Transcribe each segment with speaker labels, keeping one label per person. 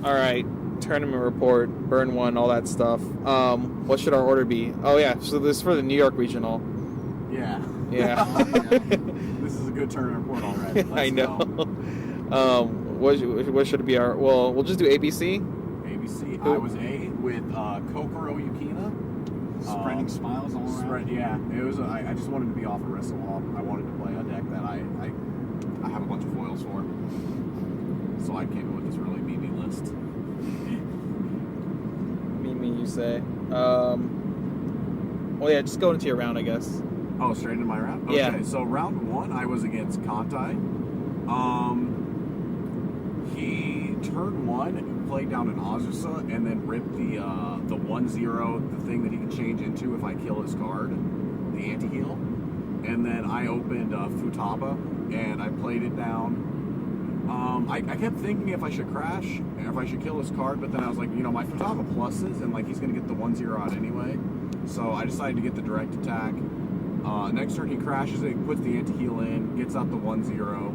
Speaker 1: All right. Tournament report, burn 1, all that stuff. What should our order be? Oh yeah, so this is for the New York regional.
Speaker 2: Yeah.
Speaker 1: Yeah.
Speaker 2: This is a good tournament report already. Let's
Speaker 1: I know.
Speaker 2: go.
Speaker 1: What should it be? We'll just do ABC.
Speaker 2: ABC. I was A with Kokoro Yukina.
Speaker 3: Spreading smiles all around.
Speaker 2: Yeah. It was. I just wanted to be off a wrestle wall. I wanted to play a deck that I have a bunch of foils for. So I came up with this really meaty list.
Speaker 1: Me, you say. Well, yeah, just go into your round, I guess.
Speaker 2: Oh, straight into my round? Okay,
Speaker 1: Yeah.
Speaker 2: so round 1, I was against Kantai. He, turn 1, played down an Azusa and then ripped the 1-0, the thing that he can change into if I kill his card, the anti-heal. And then I opened Futaba, and I played it down. I kept thinking if I should crash, and if I should kill his card, but then I was like, my Futaba pluses, and like he's going to get the 1-0 out anyway. So I decided to get the direct attack. Next turn he crashes it, puts the anti-heal in, gets out the 1-0.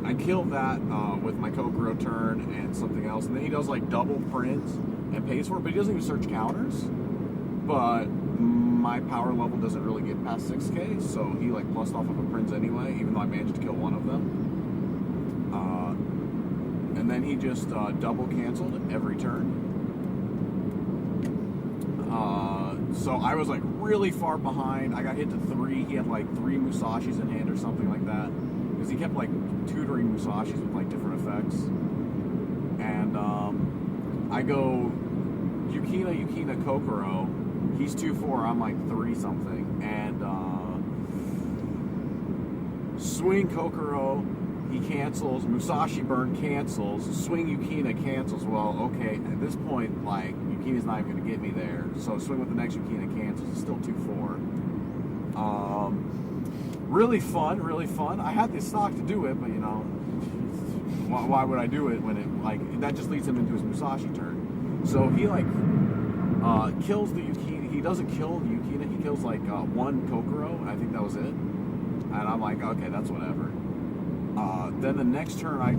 Speaker 2: I killed that with my Kokoro turn and something else, and then he does like double print and pays for it, but he doesn't even search counters. But my power level doesn't really get past 6k, so he like plussed off of a Prince anyway, even though I managed to kill one of them. And then he just double canceled every turn. So I was like really far behind. I got hit to 3. He had like 3 Musashis in hand or something like that, because he kept like tutoring Musashis with like different effects. And I go Yukina Kokoro. He's 2-4, I'm like 3 something, and swing Kokoro, he cancels, Musashi burn cancels, swing Yukina cancels. Well, okay, at this point, like, Yukina's not even going to get me there, so swing with the next Yukina cancels, it's still 2-4. Really fun. I had the stock to do it, but why would I do it when it, like, that just leads him into his Musashi turn. So he, like, kills the Yukina. He doesn't kill Yukina, he kills like 1 Kokoro, I think that was it. And I'm like, okay, that's whatever. Then the next turn I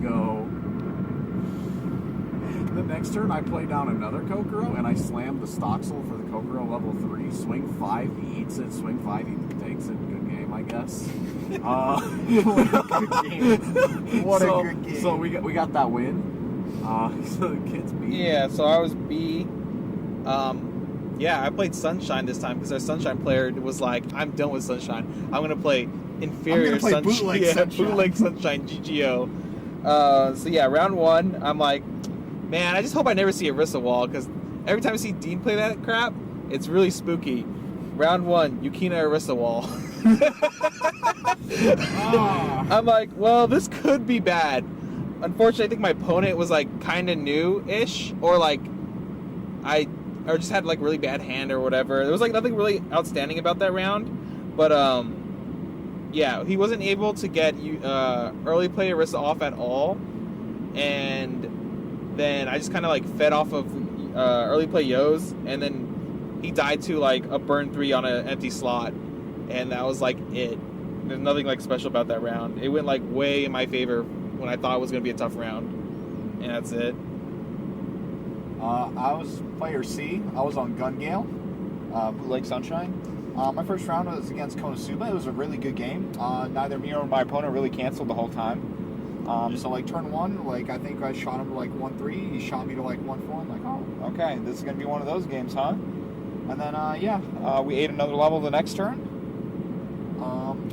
Speaker 2: play down another Kokoro, and I slam the Stoxel for the Kokoro level 3. Swing 5, he eats it. Swing 5, he takes it. Good game, I guess.
Speaker 3: What a good game. What a good game.
Speaker 2: So we got that win. So the kids beat.
Speaker 1: Yeah, so I was B. Yeah, I played Sunshine this time because our Sunshine player was like, I'm done with Sunshine. I'm going to play inferior Sunshine. Bootleg Sunshine, GGO. So yeah, round 1, I'm like, man, I just hope I never see Arissa Wall, because every time I see Dean play that crap, it's really spooky. Round 1, Yukina Arissa Wall. I'm like, well, this could be bad. Unfortunately, I think my opponent was like kind of new-ish, or like or just had like really bad hand or whatever. There was like nothing really outstanding about that round, but yeah, he wasn't able to get early play Arissa off at all, and then I just kind of like fed off of early play Yo's, and then he died to like a burn 3 on an empty slot, and that was like it. There's nothing like special about that round. It went like way in my favor when I thought it was going to be a tough round, and that's it.
Speaker 3: I was player C. I was on Gun Gale, Bootleg Sunshine. My first round was against Konosuba. It was a really good game. Neither me or my opponent really canceled the whole time. So like turn 1, like I think I shot him to like 1-3. He shot me to like 1-4. I'm like, oh, okay, this is gonna be one of those games, huh? And then we ate another level the next turn.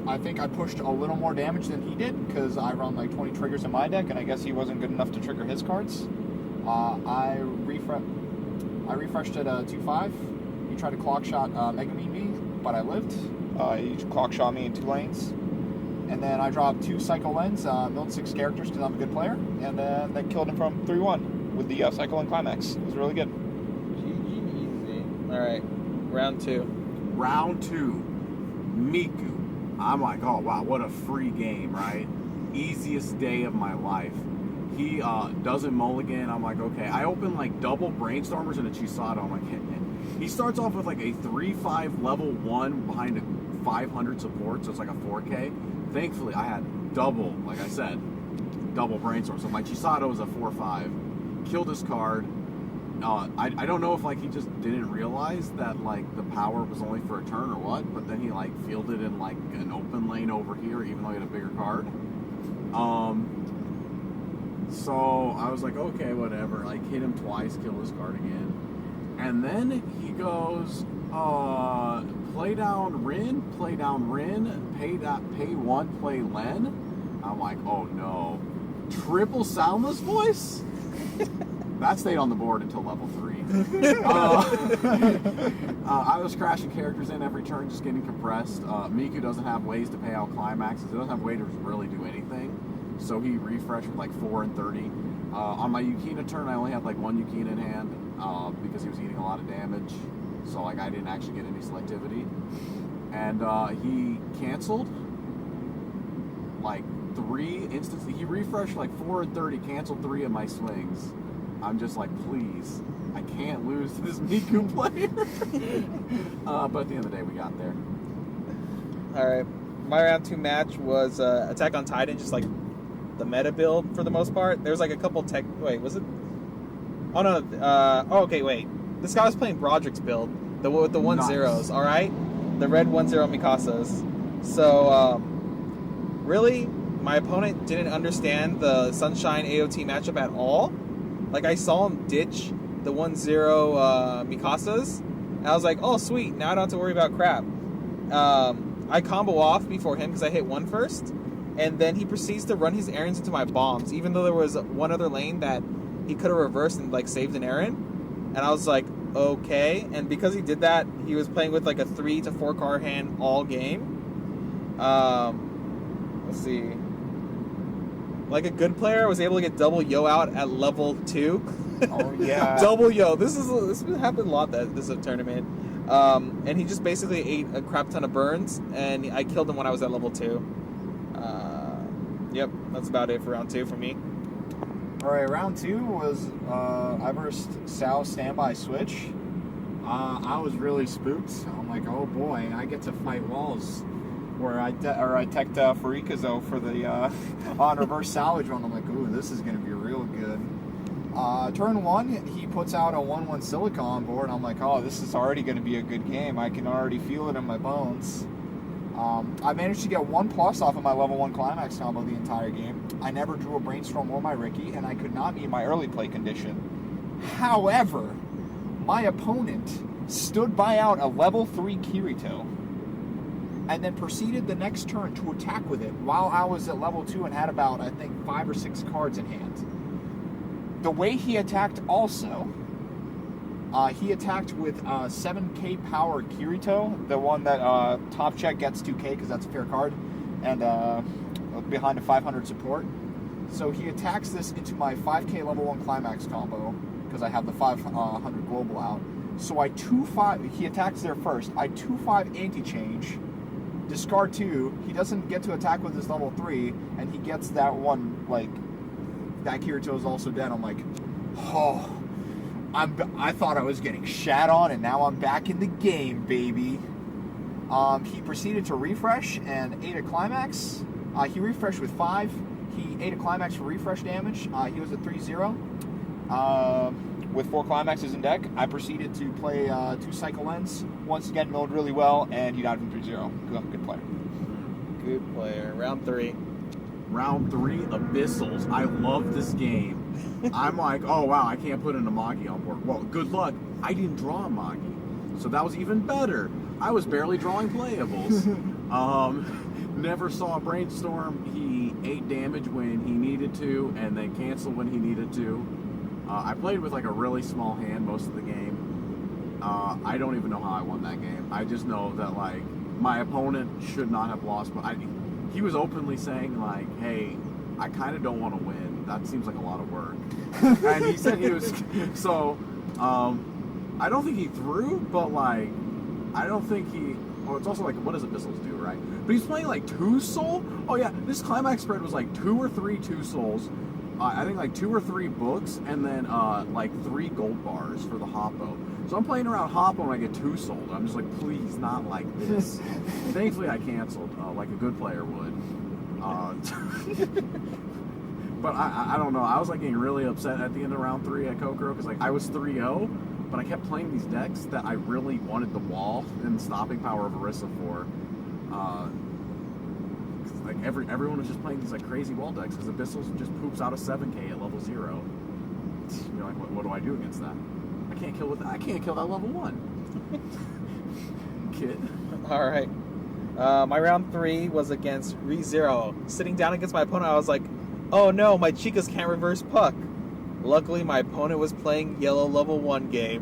Speaker 3: I think I pushed a little more damage than he did because I run like 20 triggers in my deck, and I guess he wasn't good enough to trigger his cards. I refreshed at 2-5. He tried to clock shot Mega me, but I lived. He clock shot me in 2 lanes. And then I dropped 2 Psycho Lens, milled 6 characters because I'm a good player, and then killed him from 3-1 with the Psycho and Climax. It was really good.
Speaker 1: Easy. Alright, round 2.
Speaker 2: Round 2, Miku. I'm like, oh wow, what a free game, right? Easiest day of my life. He doesn't mulligan. I'm like, okay. I open like double Brainstormers and a Chisato. I'm like, he starts off with like a 3-5 level 1 behind a 500 support, so it's like a 4K. Thankfully, I had double, like I said. double brainstorm. So my Chisato was a 4/5, killed his card. I don't know if like he just didn't realize that like the power was only for a turn or what, but then he like fielded in like an open lane over here, even though he had a bigger card. So I was like, okay, whatever. Like hit him twice, kill his card again, and then he goes, play down Rin, pay one, play Len. I'm like, oh no, triple Soundless Voice. That stayed on the board until level 3. I was crashing characters in every turn, just getting compressed. Miku doesn't have ways to pay out climaxes. He doesn't have ways to really do anything. So he refreshed with like 4 and 30. On my Yukina turn, I only had like 1 Yukina in hand because he was eating a lot of damage. So like I didn't actually get any selectivity. And he canceled like 3 instances. He refreshed like 4 and 30, canceled 3 of my swings. I'm just like, please, I can't lose to this Miku player. But at the end of the day, we got there.
Speaker 1: All right, my round 2 match was Attack on Titan, just like the meta build for the most part. There was like a couple wait, was it? Oh no, okay, wait. This guy was playing Broderick's build, with the 1/0s. All right, the red 1/0 Mikasas. So really, my opponent didn't understand the Sunshine AOT matchup at all. Like, I saw him ditch the 1/0 Mikasas, and I was like, oh, sweet, now I don't have to worry about crap. I combo off before him because I hit 1 first, and then he proceeds to run his errands into my bombs, even though there was one other lane that he could have reversed and, like, saved an errand. And I was like, okay. And because he did that, he was playing with, like, a 3 to 4 card hand all game. Let's see. Like a good player, was able to get double yo out at level 2.
Speaker 3: Oh yeah.
Speaker 1: Double yo. This happened a lot this tournament. And he just basically ate a crap ton of burns, and I killed him when I was at level 2. Yep, that's about it for round 2 for me.
Speaker 3: All right, round 2 was I versed Sal's standby switch. I was really spooked. I'm like, oh boy, I get to fight walls. Where I teched Farikazo for the on reverse salvage run. I'm like, ooh, this is going to be real good. Turn 1, he puts out a 1/1 Silica on board. I'm like, oh, this is already going to be a good game. I can already feel it in my bones. I managed to get 1+ off of my level 1 climax combo the entire game. I never drew a Brainstorm or my Ricky, and I could not meet my early play condition. However, my opponent stood by out a level 3 Kirito, and then proceeded the next turn to attack with it while I was at level 2 and had about, I think, 5 or 6 cards in hand. The way he attacked also, he attacked with 7k power Kirito, the one that top check gets 2k because that's a fair card, and behind a 500 support. So he attacks this into my 5k level 1 climax combo because I have the 500 global out. So I 2/5, he attacks there first, I 2/5 anti-change, discard 2, he doesn't get to attack with his level 3, and he gets that one, like, that Kirito is also dead. I'm like, oh, I thought I was getting shat on, and now I'm back in the game, baby. He proceeded to refresh and ate a climax. He refreshed with 5. He ate a climax for refresh damage. He was at 3/0. With 4 climaxes in deck, I proceeded to play 2 Cycle Ends. Once again, milled really well, and he died from 3/0. Good player.
Speaker 1: Good player. Round 3.
Speaker 2: Round 3, Abyssals. I love this game. I'm like, oh wow, I can't put an Amagi on board. Well, good luck. I didn't draw Amagi, so that was even better. I was barely drawing playables. Never saw a Brainstorm. He ate damage when he needed to, and then canceled when he needed to. I played with like a really small hand most of the game. I don't even know how I won that game. I just know that like my opponent should not have lost, but he was openly saying like, hey, I kind of don't want to win. That seems like a lot of work. And he said he was, so I don't think he threw, but like, I don't think he, oh, it's also like, what does Abyssals do, right? But he's playing like 2 soul? Oh yeah, this climax spread was like 2 or 3 2 souls. I think like 2 or 3 books, and then like 3 gold bars for the Hoppo. So I'm playing around Hoppo and I get 2 sold. I'm just like, please, not like this. Thankfully I canceled, like a good player would. But I don't know. I was like getting really upset at the end of round 3 at Kokoro because like I was 3-0, but I kept playing these decks that I really wanted the wall and the stopping power of Orisa for. Like everyone was just playing these like crazy wall decks because Abyssal just poops out a 7K at level 0. You're like, what do I do against that? I can't kill that level 1. Kid.
Speaker 1: All right. My round 3 was against ReZero. Sitting down against my opponent, I was like, oh no, my Chicas can't reverse Puck. Luckily, my opponent was playing yellow level 1 game.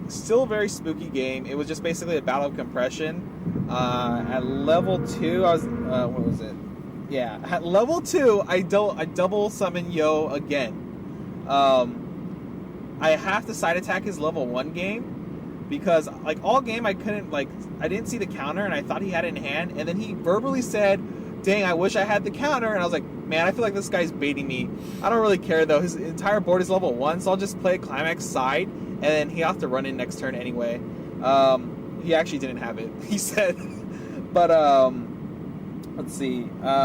Speaker 1: Still a very spooky game. It was just basically a battle of compression. At level 2, I was, what was it? Yeah, at level 2, I double summon Yo again. I have to side attack his level 1 game. Because, like, all game I didn't see the counter, and I thought he had it in hand, and then he verbally said, dang, I wish I had the counter, and I was like, man, I feel like this guy's baiting me. I don't really care, though. His entire board is level 1, so I'll just play Climax side, and then he has to run in next turn anyway. He actually didn't have it, he said. But, let's see.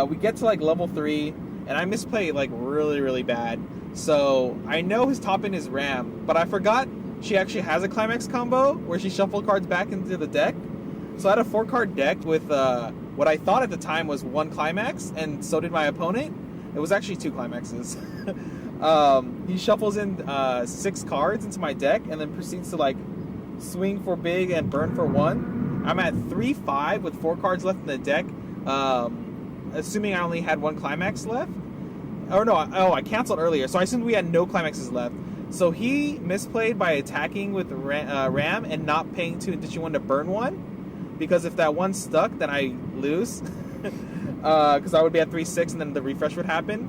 Speaker 1: We get to, like, level 3, and I misplay, like, really, really bad. So, I know his top end is Ram, but I forgot she actually has a Climax combo where she shuffled cards back into the deck. So I had a 4-card deck with what I thought at the time was 1 Climax, and so did my opponent. It was actually 2 Climaxes. He shuffles in 6 cards into my deck and then proceeds to like swing for big and burn for 1. I'm at 3-5 with 4 cards left in the deck, assuming I only had 1 Climax left. Or no, I canceled earlier, so I assumed we had no Climaxes left. So he misplayed by attacking with Ram and not paying 2 Edition 1 to burn 1. Because if that 1 stuck, then I lose. Because I would be at 3-6 and then the refresh would happen.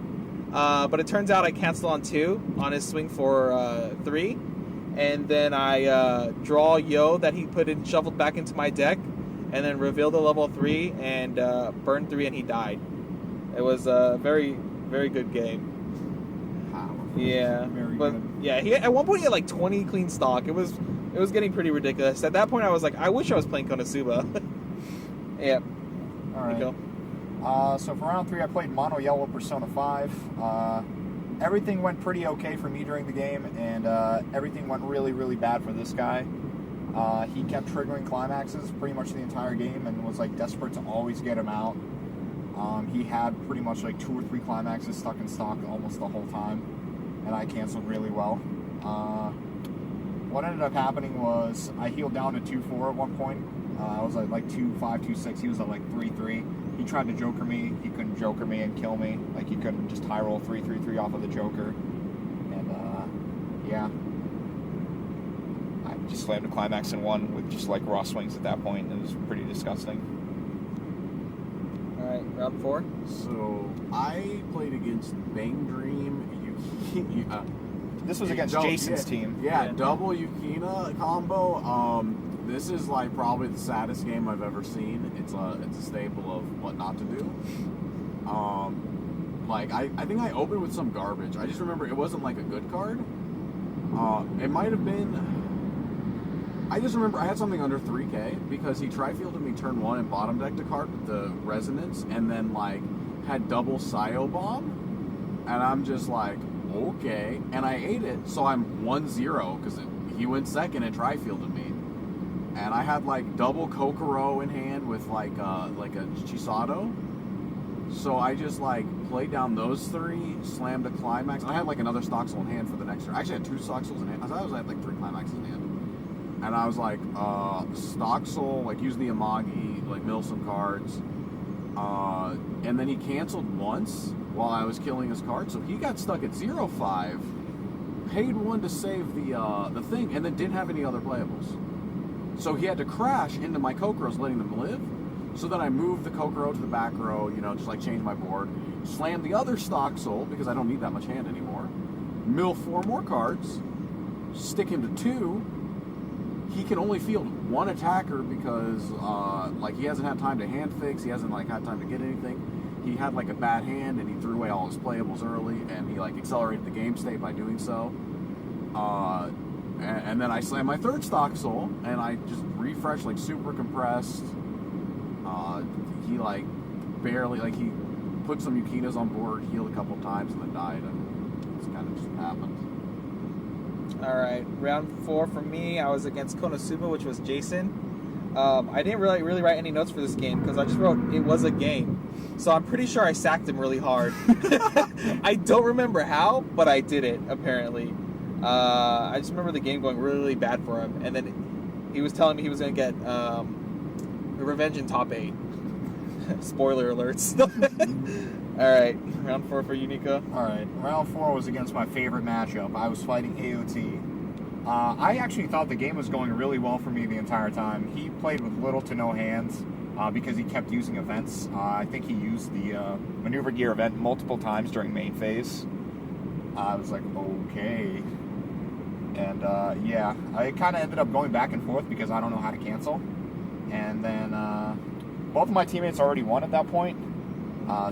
Speaker 1: But it turns out I canceled on 2 on his swing for 3. And then I draw Yo that he shuffled back into my deck. And then revealed the level 3 and burned 3 and he died. It was a very, very good game. Yeah, but yeah, at one point he had like 20 clean stock. It was getting pretty ridiculous. At that point, I was like, I wish I was playing Konosuba. Yeah.
Speaker 3: All right.
Speaker 1: Go.
Speaker 3: So for round 3, I played Mono Yellow Persona 5. Everything went pretty okay for me during the game, and everything went really, really bad for this guy. He kept triggering climaxes pretty much the entire game, and was like desperate to always get him out. He had pretty much like 2 or 3 climaxes stuck in stock almost the whole time. And I canceled really well. What ended up happening was I healed down to 2-4 at one point. I was at like 2-5, 2-6. He was at like 3-3. He tried to Joker me. He couldn't Joker me and kill me. Like he couldn't just high roll 3-3-3 off of the Joker. And yeah. I just slammed a climax in 1 with just like raw swings at that point. It was pretty disgusting.
Speaker 1: Alright, round 4.
Speaker 2: So I played against Bang Dream.
Speaker 3: This was against Jason's team.
Speaker 2: Yeah, double Yukina combo. This is like probably the saddest game I've ever seen. It's a staple of what not to do. Like I think I opened with some garbage. I just remember it wasn't like a good card. It might have been. I just remember I had something under 3K because he tri-fielded me turn 1 and bottom decked a card with the resonance, and then like had double Sio Bomb, and I'm just like, okay, and I ate it, so I'm 1-0 because he went second and tri-fielded me, and I had like double Kokoro in hand with like a Chisato, so I just like played down those 3, slammed a climax. I had like another Stoxel in hand for the next turn. I actually had 2 Stoxels in hand. I had like 3 climaxes in hand, and I was like, Stoxel, like use the Amagi, like mill some cards, and then he canceled once while I was killing his card, so he got stuck at 0-5, paid 1 to save the thing, and then didn't have any other playables. So he had to crash into my Kokoros, letting them live. So then I moved the Kokoro to the back row, just like change my board, slam the other Stoxel, because I don't need that much hand anymore, mill 4 more cards, stick him to 2. He can only field 1 attacker because like he hasn't had time to hand fix, he hasn't like had time to get anything. He had like a bad hand and he threw away all his playables early, and he like accelerated the game state by doing so. And then I slammed my 3rd Stoxel and I just refreshed, like super compressed. He like barely, like he put some Yukinas on board, healed a couple times, and then died, and it's kind of just happened.
Speaker 1: All right, round 4 for me. I was against Konosuba, which was Jason. I didn't really write any notes for this game because I just wrote it was a game. So I'm pretty sure I sacked him really hard. I don't remember how, but I did it apparently. I just remember the game going really bad for him, and then he was telling me he was going to get the revenge in top 8. Spoiler alerts. All right, round 4 for you, Nico.
Speaker 3: All right, round 4 was against my favorite matchup. I was fighting AOT. I actually thought the game was going really well for me the entire time. He played with little to no hands because he kept using events. I think he used the maneuver gear event multiple times during main phase. I was like, okay. And yeah, I kind of ended up going back and forth because I don't know how to cancel. And then both of my teammates already won at that point.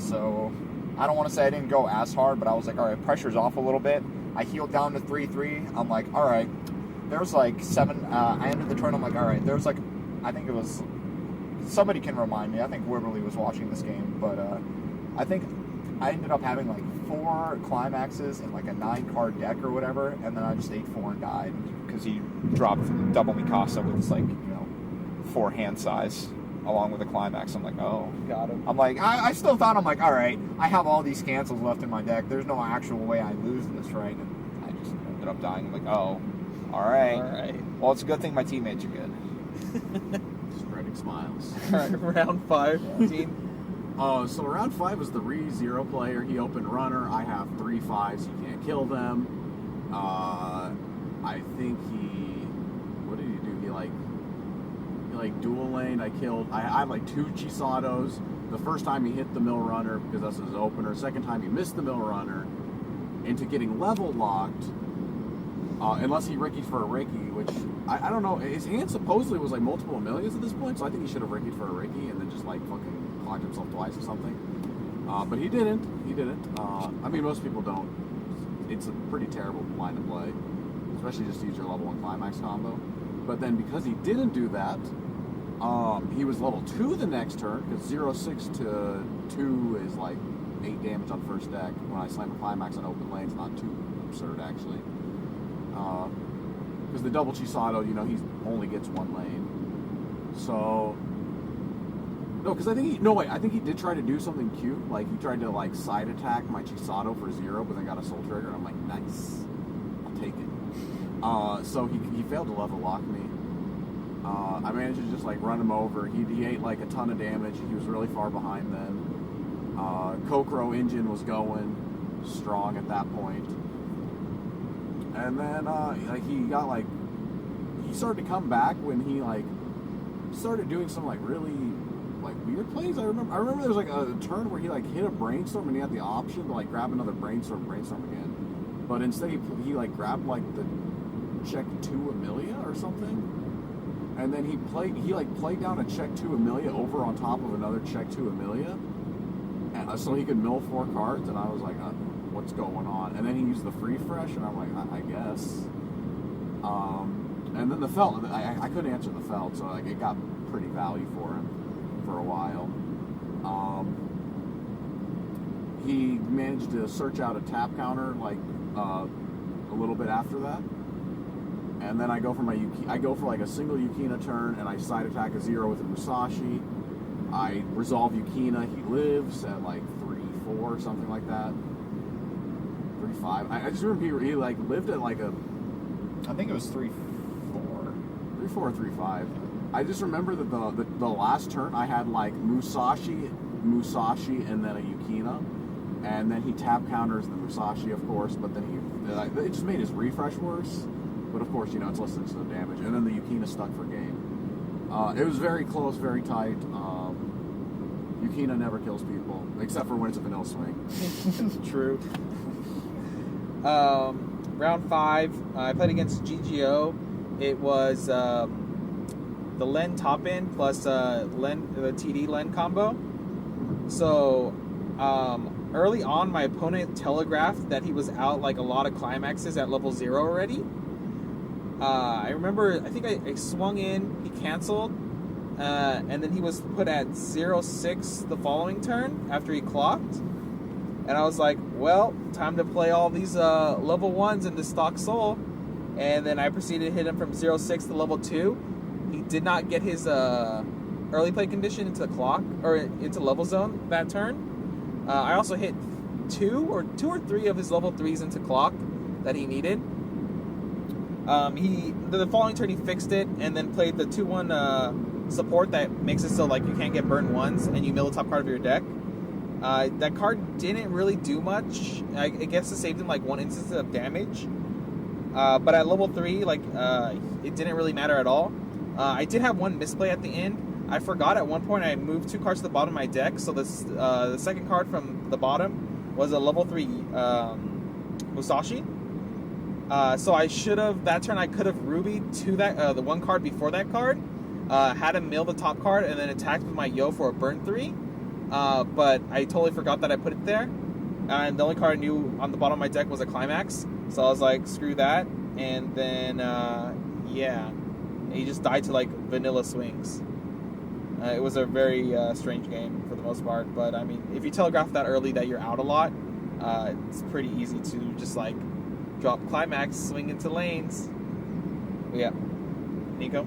Speaker 3: So I don't want to say I didn't go as hard, but I was like, all right, pressure's off a little bit. I healed down to 3-3. I'm like, all right. There's like 7. I ended the turn. I'm like, all right. There's like, I think it was, somebody can remind me. I think Wibberly was watching this game, but I think I ended up having like 4 climaxes in like a 9-card deck or whatever, and then I just ate 4 and died because he dropped double Mikasa with this, like, 4 hand size along with a climax. I'm like, oh,
Speaker 1: got him.
Speaker 3: I'm like, I still thought, I'm like, all right, I have all these cancels left in my deck. There's no actual way I lose this, right? And I just ended up dying. I'm like, oh, all right.
Speaker 1: All right.
Speaker 3: Well, it's a good thing my teammates are good.
Speaker 2: Spreading smiles.
Speaker 1: All right, round 5, Dean.
Speaker 2: So round 5 was the Re-Zero player. He opened runner. I have 3 5s. You can't kill them. I think what did he do? He dual lane. I had like 2 Chisatos. The first time he hit the mill runner because that's his opener. Second time he missed the mill runner into getting level locked. Unless he rickied for a Ricky, which I don't know. His hand supposedly was like multiple Amelias at this point, so I think he should have rickied for a Ricky and then just like fucking clocked himself twice or something. But he didn't. I mean, most people don't. It's a pretty terrible line to play, especially just to use your level 1 climax combo. But then because he didn't do that, he was level 2 the next turn, because 0-6 to 2 is like 8 damage on first deck. When I slam a climax on open lanes, not too absurd actually. Because the double Chisato, he only gets 1 lane. So, no, because I think he did try to do something cute. Like, he tried to, like, side attack my Chisato for 0, but then got a soul trigger. I'm like, nice. I'll take it. So he failed to level lock me. I managed to just, like, run him over. He ate, like, a ton of damage. He was really far behind then. Kokoro engine was going strong at that point. And then, he started to come back when he, started doing some, really, weird plays. I remember there was, a turn where he, hit a brainstorm and he had the option to, grab another brainstorm again. But instead he grabbed, the check 2 Amelia or something. And then he played down a check 2 Amelia over on top of another check 2 Amelia. And, so he could mill 4 cards, and I was like, what's going on? And then he used the free fresh, and I'm like, I guess. And then the felt, I couldn't answer the felt, so it got pretty value for him for a while. He managed to search out a tap counter a little bit after that, and then I go for a single Yukina turn, and I side attack a 0 with a Musashi. I resolve Yukina. He lives at 3-4, something like that. 3-5. I just remember he lived at I think it was 3-4. 3-4 or 3-5. I just remember that the last turn I had Musashi, and then a Yukina, and then he tap counters the Musashi, of course, but then it just made his refresh worse. But of course, it's less than some damage, and then the Yukina stuck for game. It was very close, very tight. Yukina never kills people, except for when it's a vanilla swing.
Speaker 1: True. Round 5, I played against GGO. It was the Len top end plus the TD Len combo. So early on, my opponent telegraphed that he was out a lot of climaxes at level 0 already. I remember, I think I swung in, he canceled, and then he was put at 0-6 the following turn after he clocked. And I was like, well, time to play all these level 1s into stock soul. And then I proceeded to hit him from 0-6 to level 2. He did not get his early play condition into the clock or into level zone that turn. I also hit two or three of his level 3s into clock that he needed. The following turn he fixed it and then played the 2-1 support that makes it so like you can't get burned once and you mill the top card of your deck. That card didn't really do much. I guess it saved him like 1 instance of damage. But at level 3, like it didn't really matter at all. I did have one misplay at the end. I forgot at one point I moved 2 cards to the bottom of my deck, so this the second card from the bottom was a level 3 Musashi. So I should have, that turn I could have rubied to that the 1 card before that card, had him mill the top card and then attacked with my Yo for a burn 3. But I totally forgot that I put it there. And the only card I knew on the bottom of my deck was a Climax, so I was like, screw that. And then yeah, he just died to like vanilla swings. It was a very strange game for the most part, but I mean, if you telegraph that early that you're out a lot, it's pretty easy to just like drop Climax, swing into lanes. But yeah, Nico?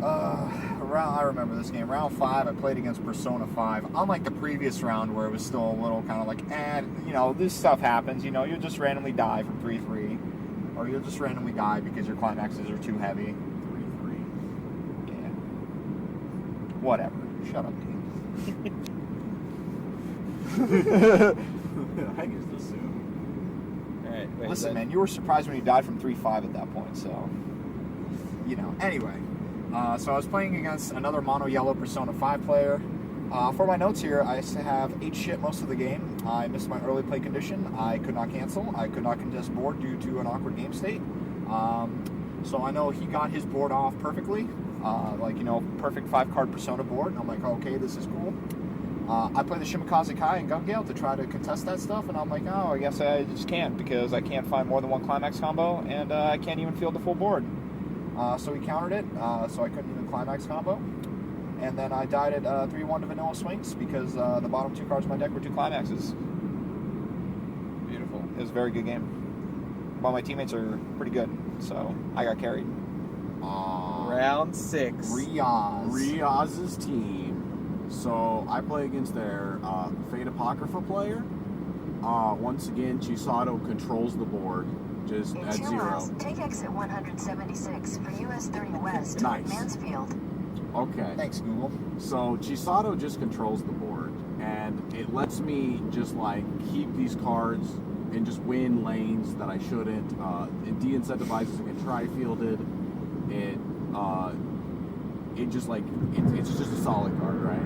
Speaker 3: I remember this game. Round 5, I played against Persona 5. Unlike the previous round where it was still a little kind of like, you know, this stuff happens. You know, you'll just randomly die from 3-3. Or you'll just randomly die because your climaxes are too heavy. 3-3. Yeah. Whatever. Shut up, Dean.
Speaker 2: I used to assume.
Speaker 1: Alright, wait.
Speaker 3: Listen, man, you were surprised when you died from 3-5 at that point, so... You know, anyway. So I was playing against another mono yellow Persona 5 player. For my notes here, I have 8 shit most of the game. I missed my early play condition. I could not cancel. I could not contest board due to an awkward game state. So I know he got his board off perfectly. Like, you know, perfect 5-card Persona board. And I'm like, okay, this is cool. I play the Shimikaze Kai and Gun Gale to try to contest that stuff. And I'm like, oh, I guess I just can't because I can't find more than 1 climax combo. And I can't even field the full board. So he countered it, so I couldn't even climax combo. And then I died at 3-1 to vanilla swings because the bottom 2 cards of my deck were 2 climaxes.
Speaker 1: Beautiful.
Speaker 3: It was a very good game. Well, my teammates are pretty good, so I got carried.
Speaker 1: Round 6.
Speaker 2: Riaz's team. So I play against their Fate Apocrypha player. Once again, Chisato controls the board. Just
Speaker 4: In
Speaker 2: at
Speaker 4: 2
Speaker 2: 0.
Speaker 4: miles, take exit 176 for US 30 West,
Speaker 2: Nice.
Speaker 4: Mansfield.
Speaker 2: Okay.
Speaker 3: Thanks, Google.
Speaker 2: So Chisato just controls the board, and it lets me just like keep these cards and just win lanes that I shouldn't. It de-incentivizes to get tri-fielded. It just like it's just a solid card, right?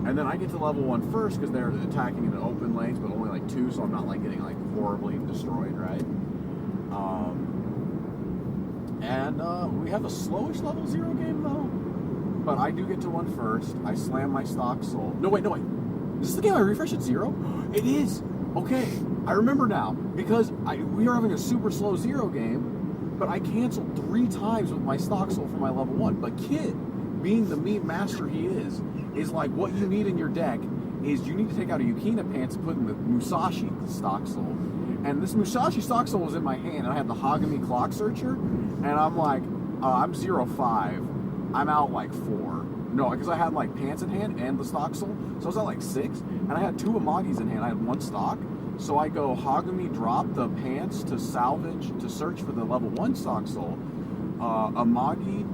Speaker 2: And then I get to level 1 first because they're attacking in the open lanes, but only like 2, so I'm not like getting like horribly destroyed, right? We have a slowish level 0 game though, but I do get to 1 first. I slam my stock soul. No wait. Is this the game I refresh at 0? It is. Okay, I remember now because we are having a super slow 0 game, but I canceled 3 times with my stock soul for my level 1. But Kid, being the meme master he is like what you need in your deck is you need to take out a Yukina Pants and put in the Musashi stock soul. And this Musashi stock soul was in my hand, and I had the Hagami Clock Searcher, and I'm like, I'm 0-5. I'm out like 4. No, because I had like Pants in hand and the stock soul, so I was at like 6, and I had 2 Amagis in hand. I had 1 stock, so I go Hagami drop the Pants to salvage to search for the level 1 stock soul. Amagi,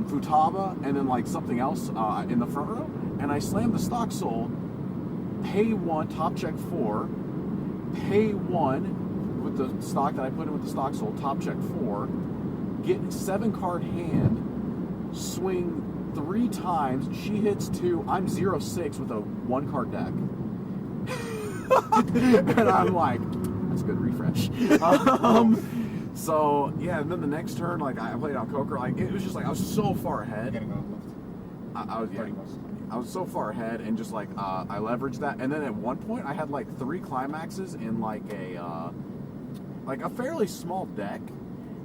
Speaker 2: Futaba, and then like something else in the front row, and I slam the stock soul, pay 1, top check 4, pay 1 with the stock that I put in with the stock soul, top check 4, get 7-card hand, swing 3 times, she hits 2, I'm 0-6 with a 1-card deck. And I'm like, that's a good refresh. So yeah, and then the next turn, like I played on Coker, like it was just like I was so far ahead.
Speaker 3: You're gonna go left.
Speaker 2: I was so far ahead, and just like I leveraged that, and then at one point I had like 3 climaxes in like a fairly small deck,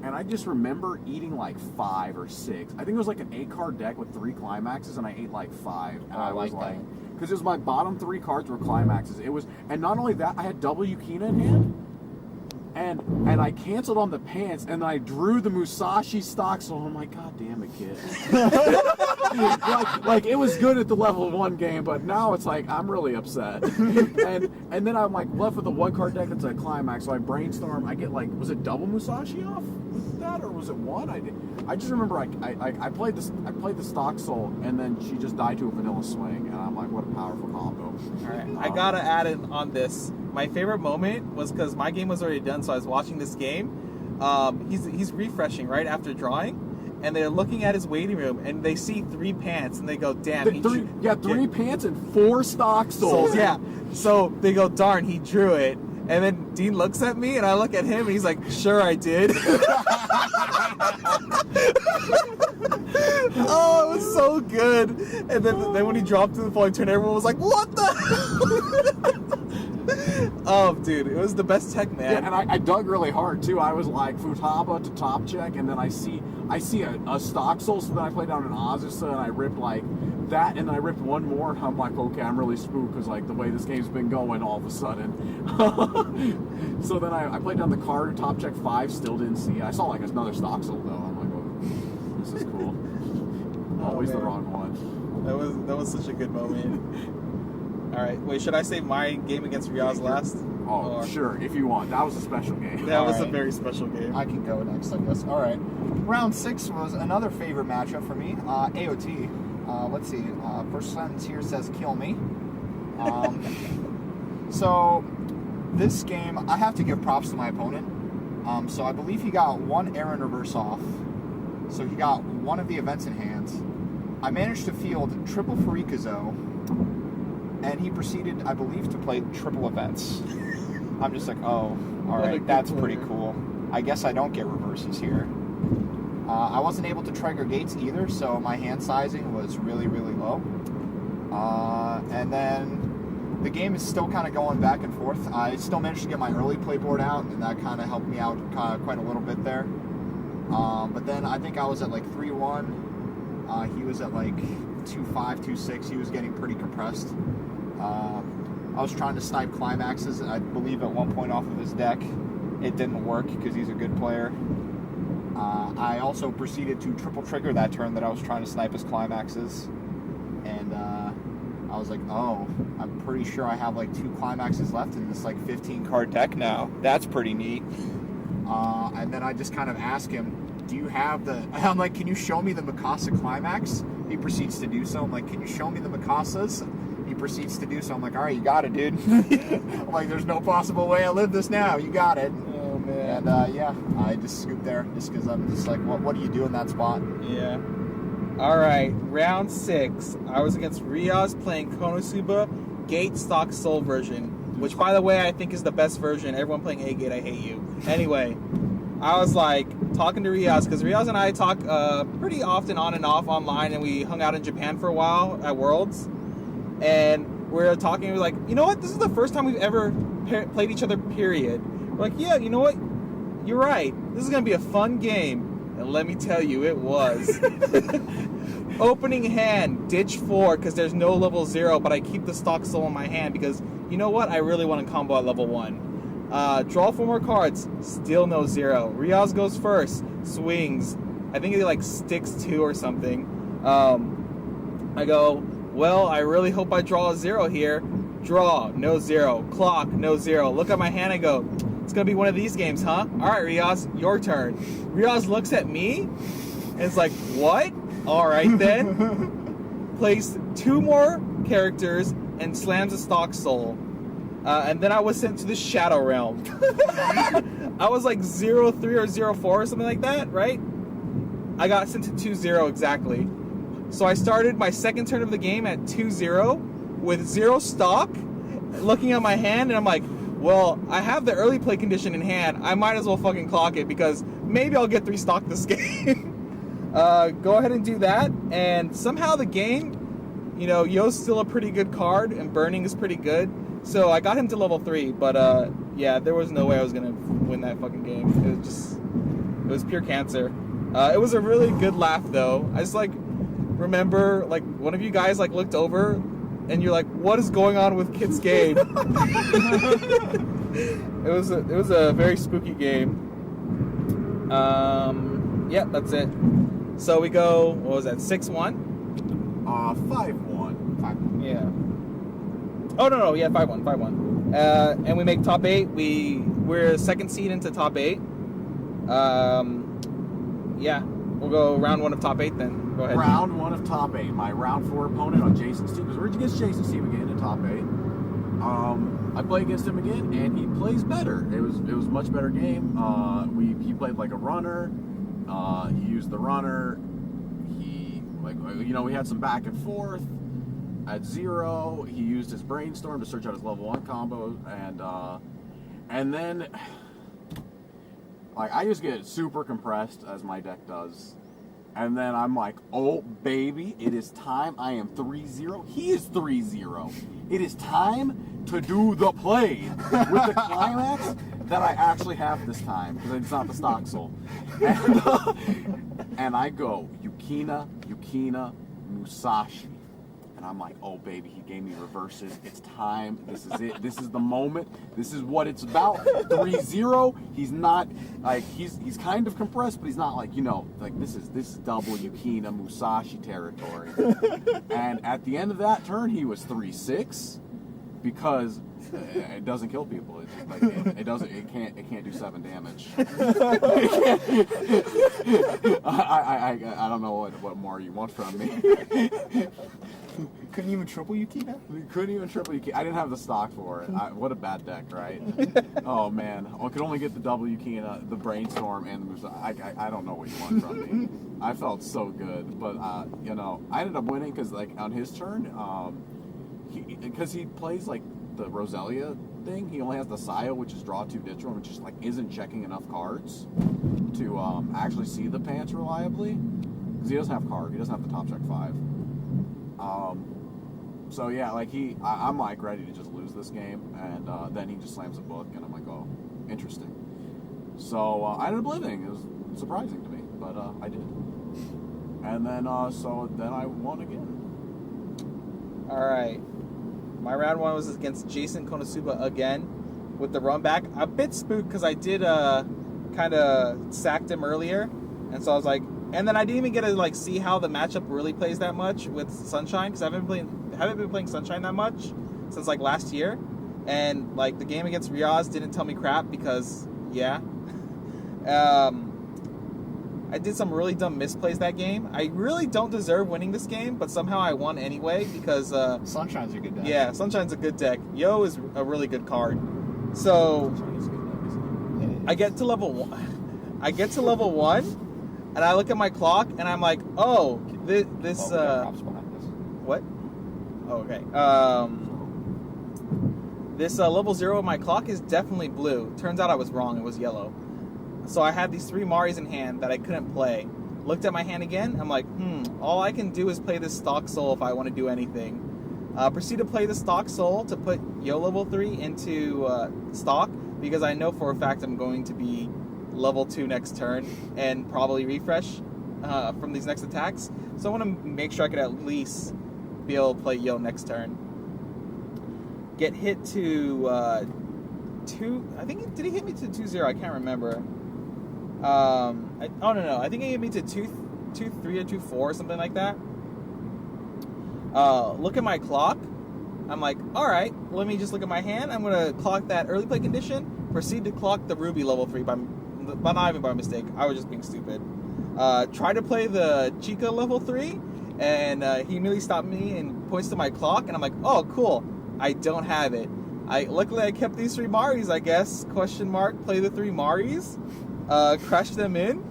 Speaker 2: and I just remember eating like 5 or 6. I think it was like an 8-card deck with 3 climaxes, and I ate like 5. And I was like, because it was my bottom 3 cards were climaxes. It was, and not only that, I had double Yukina in hand. And I canceled on the pants, and I drew the Musashi stock, so I'm like, God damn it, kid. like, it was good at the level 1 game, but now it's like, I'm really upset. and then I'm like left with a 1-card deck that's a climax, so I brainstorm, I get like, was it double Musashi off with that, or was it 1? I just remember I played the stock soul, and then she just died to a vanilla swing, and I'm like, what a powerful combo.
Speaker 1: Alright, I gotta add in on this. My favorite moment was because my game was already done, so I was watching this game. He's refreshing right after drawing, and they're looking at his waiting room, and they see 3 pants, and they go, "Damn,
Speaker 2: three pants and 4 stock souls."
Speaker 1: Yeah, so they go, "Darn, he drew it." And then Dean looks at me, and I look at him, and he's like, "Sure, I did." Oh, it was so good. And then when he dropped to the following turn, everyone was like, "What the?" Oh, dude, it was the best tech, man.
Speaker 2: Yeah, and I dug really hard too. I was like Futaba to top check, and then I see a stock soul, so then I play down an Azusa, and I ripped like that, and then I ripped 1 more, and I'm like, okay, I'm really spooked because like the way this game's been going all of a sudden. So then I played down the card, top check 5, still didn't see. I saw like another stock soul though. I'm like, oh, this is cool. Always the wrong one.
Speaker 1: That was such a good moment. All right, wait, should I say my game against Riaz last?
Speaker 2: Oh,
Speaker 1: or...
Speaker 2: sure, if you want. That was a special game.
Speaker 1: That was a very special game.
Speaker 3: I can go next, I guess. All right. Round 6 was another favorite matchup for me. AOT. Let's see. First sentence here says, "Kill me." So this game, I have to give props to my opponent. So I believe he got 1 Aaron reverse off. So he got 1 of the events in hand. I managed to field triple Farikazo. And he proceeded, I believe, to play triple events. I'm just like, oh, all right, that's pretty cool. I guess I don't get reverses here. I wasn't able to trigger gates either, so my hand sizing was really, really low. And then the game is still kind of going back and forth. I still managed to get my early playboard out, and that kind of helped me out quite a little bit there. But then I think I was at like 3-1. He was at like 2-5, 2-6. He was getting pretty compressed. I was trying to snipe climaxes, I believe, at one point off of his deck. It didn't work because he's a good player. I also proceeded to triple trigger that turn that I was trying to snipe his climaxes. And I was like, oh, I'm pretty sure I have like 2 climaxes left in this like 15-card deck now. That's pretty neat. And then I just kind of ask him, do you have the... I'm like, can you show me the Mikasa climax? He proceeds to do so. I'm like, can you show me the Mikasas? He proceeds to do so. I'm like, all right, you got it, dude. I'm like, there's no possible way I live this now. You got it.
Speaker 1: Oh, man.
Speaker 3: And, yeah, I just scooped there just because I'm just like, what do you do in that spot?
Speaker 1: Yeah. All right, round 6. I was against Riaz playing Konosuba Gate Stock Soul version, which, by the way, I think is the best version. Everyone playing A-Gate, I hate you. Anyway, I was like talking to Riaz, because Riaz and I talk pretty often on and off online, and we hung out in Japan for a while at Worlds. And we're talking, we're like, you know what? This is the first time we've ever played each other, period. We're like, yeah, you know what? You're right. This is going to be a fun game. And let me tell you, it was. Opening hand, ditch 4, because there's no level 0, but I keep the stock soul in my hand because, you know what? I really want to combo at level 1. Draw 4 more cards, still no 0. Riaz goes first, swings. I think he like sticks 2 or something. I go, well, I really hope I draw a 0 here. Draw, no 0. Clock, no 0. Look at my hand and go, it's going to be one of these games, huh? All right, Riaz, your turn. Riaz looks at me and is like, what? All right, then. Plays 2 more characters and slams a stock soul. And then I was sent to the Shadow Realm. I was like 0-3 or 0-4 or something like that, right? I got sent to 2-0 exactly. So I started my second turn of the game at 2-0 with 0 stock, looking at my hand, and I'm like, well, I have the early play condition in hand. I might as well fucking clock it because maybe I'll get 3 stock this game. Go ahead and do that, and somehow the game, you know, Yo's still a pretty good card, and Burning is pretty good. So I got him to level 3, but yeah, there was no way I was gonna win that fucking game. It was just, It was pure cancer. It was a really good laugh though. I just like remember like one of you guys like looked over and you're like, what is going on with Kit's game? It was a very spooky game. Yeah, that's it. So we go, what was that, 6-1?
Speaker 2: 5-1.
Speaker 3: 5.
Speaker 1: Yeah. Oh no, yeah, 5-1. And we make top 8. We're second seed into top 8. Yeah, we'll go round 1 of top 8 then. Go ahead.
Speaker 2: Round 1 of top 8. My round 4 opponent on Jason's team, because we're against Jason's team again in top 8. I play against him again, and he plays better. It was a much better game. He played like a runner. He used the runner. We had some back and forth. At 0, he used his brainstorm to search out his level 1 combo, and then like I just get super compressed as my deck does. And then I'm like, oh, baby, it is time. I am 3-0. He is 3-0. It is time to do the play with the climax that I actually have this time, because it's not the stock soul. And I go, Yukina, Musashi. And I'm like, oh, baby, he gave me reverses. It's time. This is it. This is the moment. This is what it's about. 3-0. He's not, like, he's kind of compressed, but he's not like, like this is double Yukina Musashi territory. And at the end of that turn, he was 3-6 because it doesn't kill people. It's just like it can't do 7 damage. I don't know what more you want from me.
Speaker 3: Couldn't even triple Yukina?
Speaker 2: Couldn't even triple Yukina. I didn't have the stock for it. What a bad deck, right? Oh man, I could only get the double Yukina, the brainstorm, and the Musa. I don't know what you want from me. I felt so good, but I ended up winning because like on his turn, because he plays like the Roselia thing, he only has the Saya, which is draw 2 ditch 1, which just like isn't checking enough cards to actually see the pants reliably, because he doesn't have card, he doesn't have the top check 5. So yeah, like I'm like ready to just lose this game, and then he just slams a book, and I'm like, oh, interesting. So I ended up living. It was surprising to me, but I did. And then so then I won again.
Speaker 1: All right. My round 1 was against Jason Konosuba again with the run back. A bit spooked because I did kind of sacked him earlier, and so I was like, and then I didn't even get to like see how the matchup really plays that much with Sunshine, because I haven't been playing Sunshine that much since like last year, and like the game against Riaz didn't tell me crap because yeah. I did some really dumb misplays that game. I really don't deserve winning this game, but somehow I won anyway because
Speaker 3: Sunshine's a good deck.
Speaker 1: Yeah, Sunshine's a good deck. Yo is a really good card. So I get to level 1. And I look at my clock and I'm like, oh, this what? Oh, okay. This level 0 of my clock is definitely blue. Turns out I was wrong. It was yellow. So I had these 3 Maris in hand that I couldn't play. Looked at my hand again. I'm like, all I can do is play this stock soul if I want to do anything. Proceed to play the stock soul to put Yo level 3 into stock, because I know for a fact I'm going to be level 2 next turn and probably refresh from these next attacks. So I want to make sure I could at least be able to play Yo next turn. Get hit to 2. I think did he hit me to 2-0? I can't remember. No. I think he hit me to 2-3 or 2-4, something like that. Look at my clock. I'm like, all right, let me just look at my hand. I'm gonna clock that early play condition. Proceed to clock the Ruby level 3 but not even by mistake. I was just being stupid. Try to play the Chica level 3, and he immediately stopped me and points to my clock, and I'm like, oh, cool. I don't have it. Luckily I kept these 3 Maris, I guess. Question mark. Play the 3 Maris. Crash them in.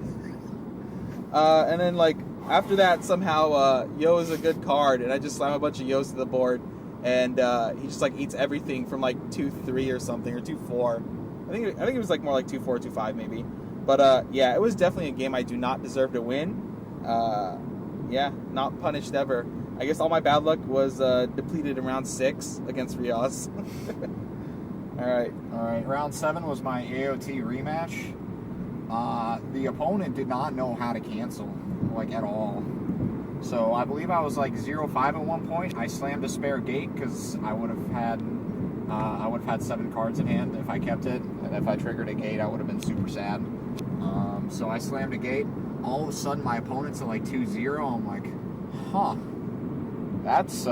Speaker 1: And then like after that somehow Yo is a good card, and I just slam a bunch of Yos to the board, and he just like eats everything from like 2-3 or something, or 2-4. I think it was like more like 2-4, 2-5 maybe. But yeah, it was definitely a game I do not deserve to win. Yeah, not punished ever. I guess all my bad luck was depleted in round 6 against Riaz. All right.
Speaker 3: Round 7 was my AOT rematch. the opponent did not know how to cancel, like, at all. So I believe I was like 0-5 at one point. I slammed a spare gate because I would have had 7 cards in hand if I kept it, and if I triggered a gate, I would have been super sad. So I slammed a gate. All of a sudden, my opponent's at like 2-0. I'm like, huh, that's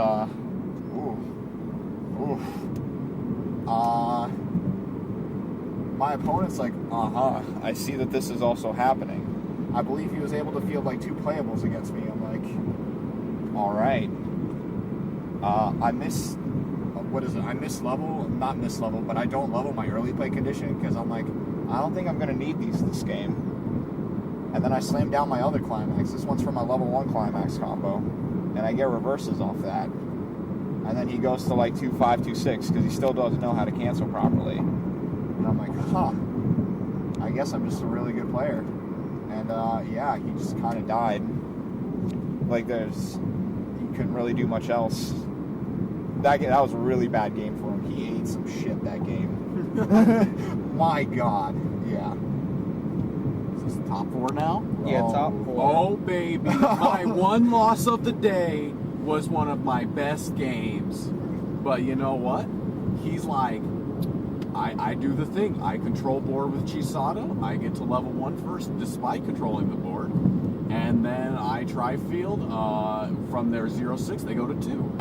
Speaker 3: my opponent's like, I see that this is also happening. I believe he was able to field like 2 playables against me. I'm like, all right. I miss level, not miss level, but I don't level my early play condition because I'm like, I don't think I'm going to need these this game. And then I slam down my other climax. This one's for my level 1 climax combo. And I get reverses off that. And then he goes to like 2-5, 2-6 because he still doesn't know how to cancel properly. And I'm like, I guess I'm just a really good player. And yeah, he just kind of died. Like he couldn't really do much else. That was a really bad game for him. He ate some shit that game. My God, yeah.
Speaker 2: Is this top 4 now?
Speaker 1: Yeah, top 4.
Speaker 2: Oh, baby. My one loss of the day was one of my best games. But you know what? He's like, I do the thing. I control board with Chisato. I get to level 1 first, despite controlling the board. And then I try field. From their 0-6, they go to 2.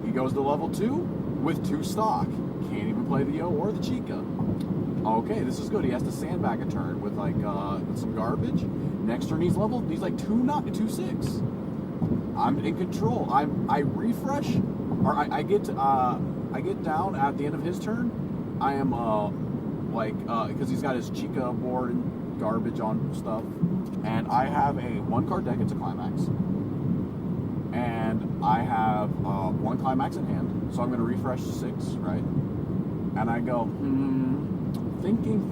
Speaker 2: He goes to level 2 with 2 stock. Can't even play the Yo or the Chica. Okay, this is good. He has to sandbag a turn with like with some garbage. Next turn he's leveled. He's like 2-6. I'm in control. I refresh, or I get down at the end of his turn. I am because he's got his Chica board and garbage on stuff, and I have a 1-card deck. It's a climax, and I have 1 climax in hand. So I'm going to refresh 6, right? And I go thinking,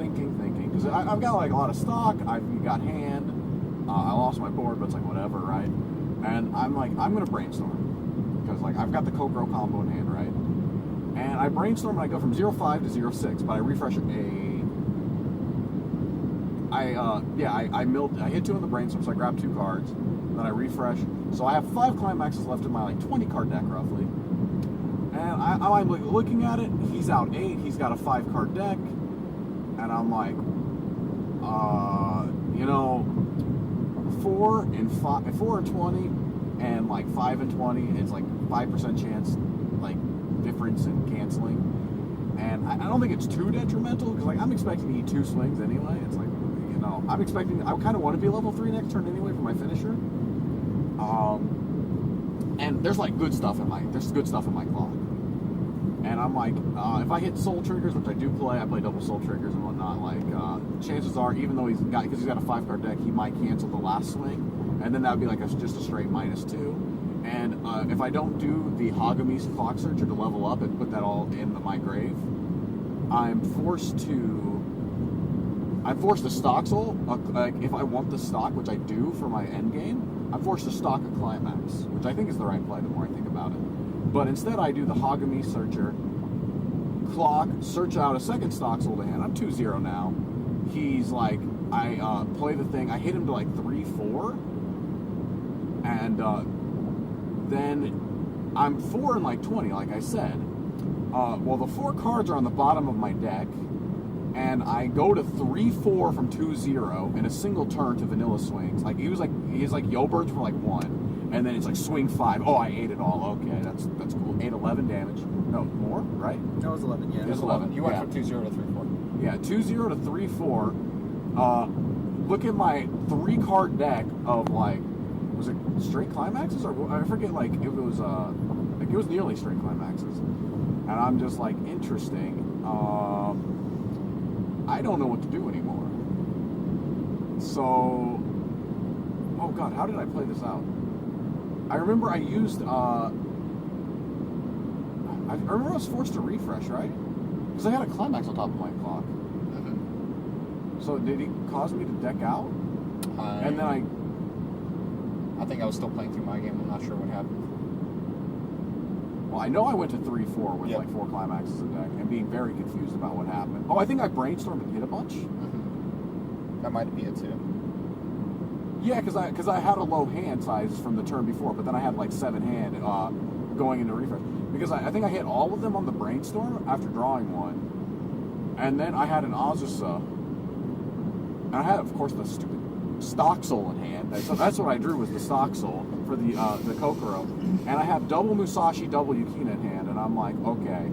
Speaker 2: because I've got like a lot of stock. I've got hand. I lost my board, but it's like whatever, right? And I'm like, I'm gonna brainstorm because like I've got the Kokoro combo in hand, right? And I brainstorm and I go from 0-5 to 0-6, but I refresh I hit 2 on the brainstorm, so I grab 2 cards, then I refresh. So I have 5 climaxes left in my like 20 card deck roughly. And I'm like looking at it, he's out 8, he's got a 5-card deck, and I'm like, 4 and 20, and like 5 and 20, it's like 5% chance, like difference in canceling. And I don't think it's too detrimental because like I'm expecting to eat 2 swings anyway. It's like, I kind of want to be level 3 next turn anyway for my finisher. And there's good stuff in my clock. And I'm like, if I hit soul triggers, which I do play, I play double soul triggers and whatnot, chances are, even though because he's got a 5-card deck, he might cancel the last swing, and then that would be just a straight -2. And if I don't do the Hagamis clock searcher to level up and put that all in my grave, I'm forced to stock soul. If I want the stock, which I do for my end game, I'm forced to stock a climax, which I think is the right play the more I think about it. But instead I do the Hagami searcher, clock, search out a second stock soul to hand. I'm 2-0 now. He's like, I play the thing, I hit him to 3-4, and then I'm 4 and 20, like I said. Well, the 4 cards are on the bottom of my deck, and I go to 3-4 from 2-0 in a single turn to vanilla swings. He's like Yo-birds for 1. And then it's swing 5. Oh, I ate it all. Okay, that's cool. 8-11 damage. No, more, right?
Speaker 1: No, it was 11, yeah.
Speaker 2: It was 11.
Speaker 3: You went from 2-0 to 3-4.
Speaker 2: Yeah, 2-0 to 3-4. Look at my 3-card deck of was it straight climaxes? Or I forget, it was it was nearly straight climaxes. And I'm just interesting. I don't know what to do anymore. So, oh God, how did I play this out? I remember I used, I remember I was forced to refresh, right? Because I had a climax on top of my clock. Mm-hmm. So did he cause me to deck out? And then
Speaker 3: I think I was still playing through my game. I'm not sure what happened.
Speaker 2: Well, I know I went to 3-4 with 4 climaxes in deck and being very confused about what happened. Oh, I think I brainstormed and hit a bunch. Mm-hmm.
Speaker 3: That might be it too.
Speaker 2: Yeah, because I had a low hand size from the turn before, but then I had like 7 hand going into refresh. Because I think I hit all of them on the brainstorm after drawing one, and then I had an Azusa, and I had, of course, the stupid stock soul in hand. So that's what I drew, was the stock soul for the Kokoro, and I have double Musashi, double Yukina in hand, and I'm like, okay,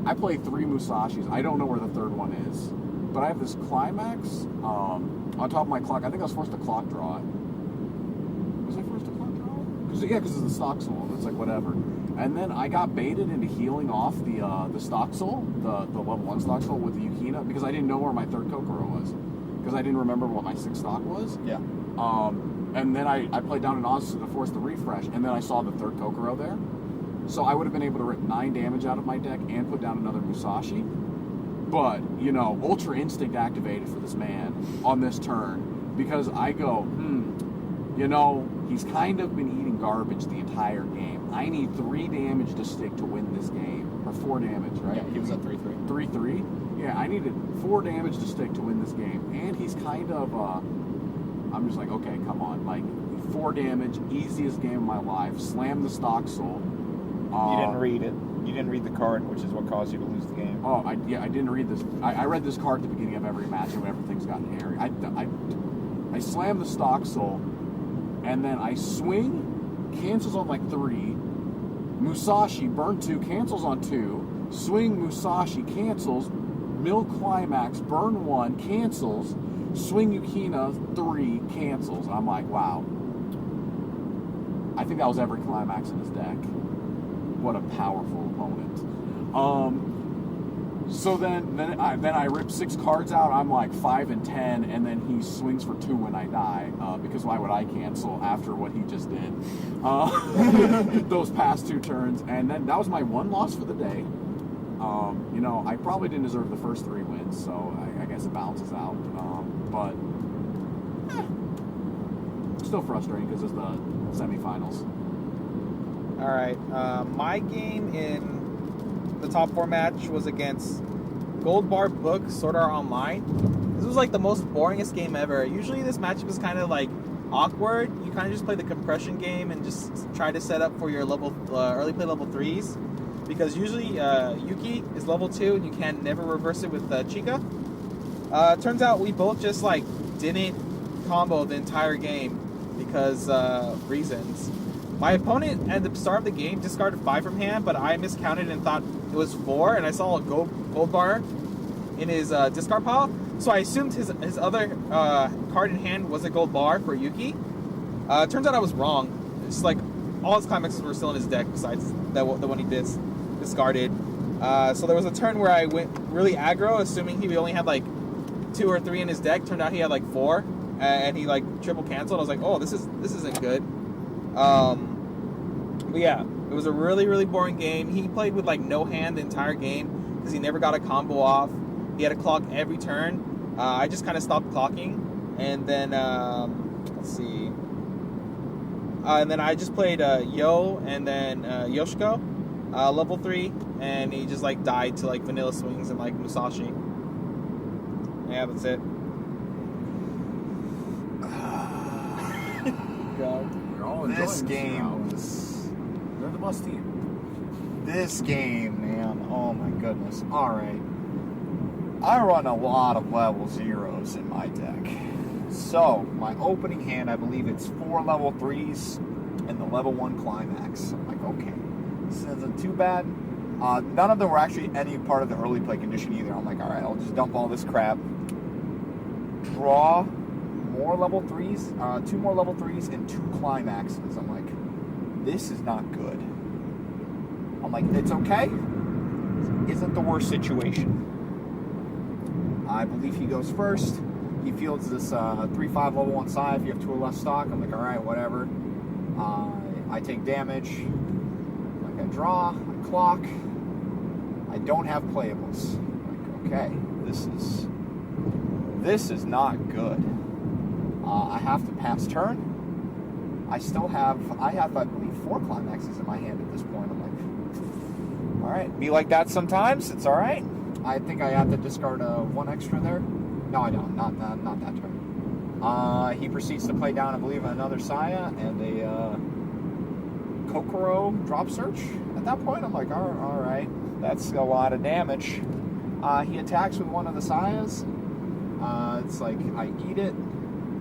Speaker 2: I play 3 Musashis. I don't know where the third one is, but I have this climax on top of my clock. I think I was forced to clock draw it. Was I forced to clock draw it? Because it's the stock soul. It's like whatever. And then I got baited into healing off the stock soul, the level 1 stock soul with the Yukina, because I didn't know where my third Kokoro was. Because I didn't remember what my 6th stock was.
Speaker 3: Yeah.
Speaker 2: And then I played down an Azusa to force the refresh, and then I saw the third Kokoro there. So I would have been able to rip 9 damage out of my deck and put down another Musashi. But, you know, Ultra Instinct activated for this man on this turn, because I go, you know, he's kind of been eating garbage the entire game. I need 3 damage to stick to win this game. Or 4 damage, right?
Speaker 3: Yeah, he was at 3-3.
Speaker 2: 3-3? Yeah, I needed 4 damage to stick to win this game. And he's kind of, I'm just like, okay, come on. Like, 4 damage, easiest game of my life. Slam the stock soul.
Speaker 3: You didn't read it. You didn't read the card, which is what caused you to lose the game.
Speaker 2: Oh, I didn't read this. I read this card at the beginning of every match and whenever things got hairy. I slam the stock soul, and then I swing, cancels on like 3, Musashi, burn 2, cancels on 2, swing Musashi, cancels, mill climax, burn 1, cancels, swing Yukina, 3, cancels. I'm like, wow. I think that was every climax in his deck. What a powerful opponent. So then I rip 6 cards out. I'm like 5 and 10, and then he swings for 2 when I die. Because why would I cancel after what he just did? Those past 2 turns, and then that was my 1 loss for the day. You know, I probably didn't deserve the first 3 wins, so I guess it balances out. But still frustrating because it's the semifinals.
Speaker 1: All right, my game in the top 4 match was against Gold Bar Book Sword Art Online. This was like the most boringest game ever. Usually this matchup is kind of like awkward. You kind of just play the compression game and just try to set up for your level early play level 3s, because usually Yuki is level 2 and you can never reverse it with Chica. Turns out we both just like didn't combo the entire game because reasons. My opponent at the start of the game discarded 5 from hand, but I miscounted and thought it was 4, and I saw a gold bar in his discard pile, so I assumed his other card in hand was a gold bar for Yuki. Turns out I was wrong. It's like all his climaxes were still in his deck besides the one he discarded. So there was a turn where I went really aggro, assuming he only had like 2 or 3 in his deck. Turned out he had like 4, and he like triple canceled. I was like, oh, this isn't good. But yeah, it was a really, really boring game. He played with like no hand the entire game because he never got a combo off. He had to clock every turn. I just kind of stopped clocking, and then let's see. And then I just played Yo and then Yoshiko, level 3, and he just like died to like vanilla swings and like Musashi. Yeah, that's it. God.
Speaker 3: This game was...
Speaker 2: They're the best team.
Speaker 3: This game, man. Oh my goodness. Alright. I run a lot of level 0s in my deck. So, my opening hand, I believe it's 4 level 3s and the level 1 climax. I'm like, okay. This isn't too bad. None of them were actually any part of the early play condition either. I'm like, alright, I'll just dump all this crap. Draw more level 3s, 2 more level 3s and 2 climaxes. I'm like, this is not good. I'm like, it's okay. Isn't the worst situation. I believe he goes first. He fields this 3-5 level 1 side. If you have 2 or less stock, I'm like, alright, whatever. I take damage. Like, I draw, I clock. I don't have playables. I'm like, okay, this is not good. I have to pass turn. I have, I believe, 4 climaxes in my hand at this point. I'm like, alright, be like that sometimes. It's alright. I think I have to discard 1 extra there. No, I don't. Not that turn. He proceeds to play down, I believe, another Saya and a Kokoro drop search. At that point, I'm like, all right, that's a lot of damage. He attacks with one of the Sayas. It's like I eat it,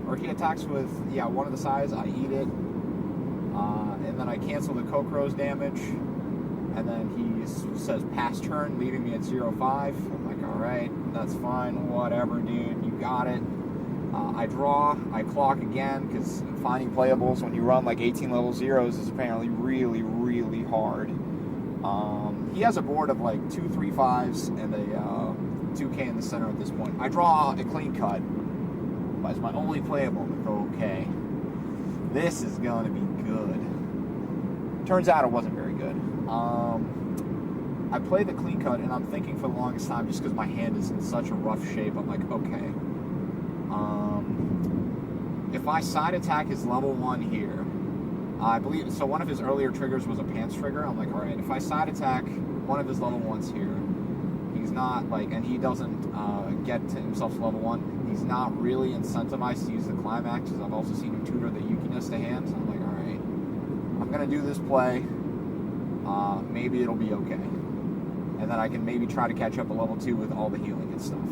Speaker 3: or he attacks with one of the Sayas. I eat it, and then I cancel the Kokoro's damage, and then he says pass turn, leaving me at 0-5. I'm like, all right, that's fine, whatever, dude, you got it. I draw, I clock again, because finding playables when you run like 18 level zeros is apparently really, really hard. He has a board of like 2 3-5s and a 2K in the center at this point. I draw a clean cut. That's my only playable. I'm like, okay, this is going to be good. Turns out it wasn't very good. I play the clean cut, and I'm thinking for the longest time, just because my hand is in such a rough shape, I'm like, okay. If I side attack his level 1 here, I believe, so one of his earlier triggers was a pants trigger. I'm like, all right, if I side attack one of his level 1s here, he's not like, and he doesn't get to himself to level 1, he's not really incentivized to use the climax, because I've also seen him tutor the Yukiness to hand. So I'm like, all right, I'm going to do this play. Maybe it'll be okay. And then I can maybe try to catch up a level 2 with all the healing and stuff.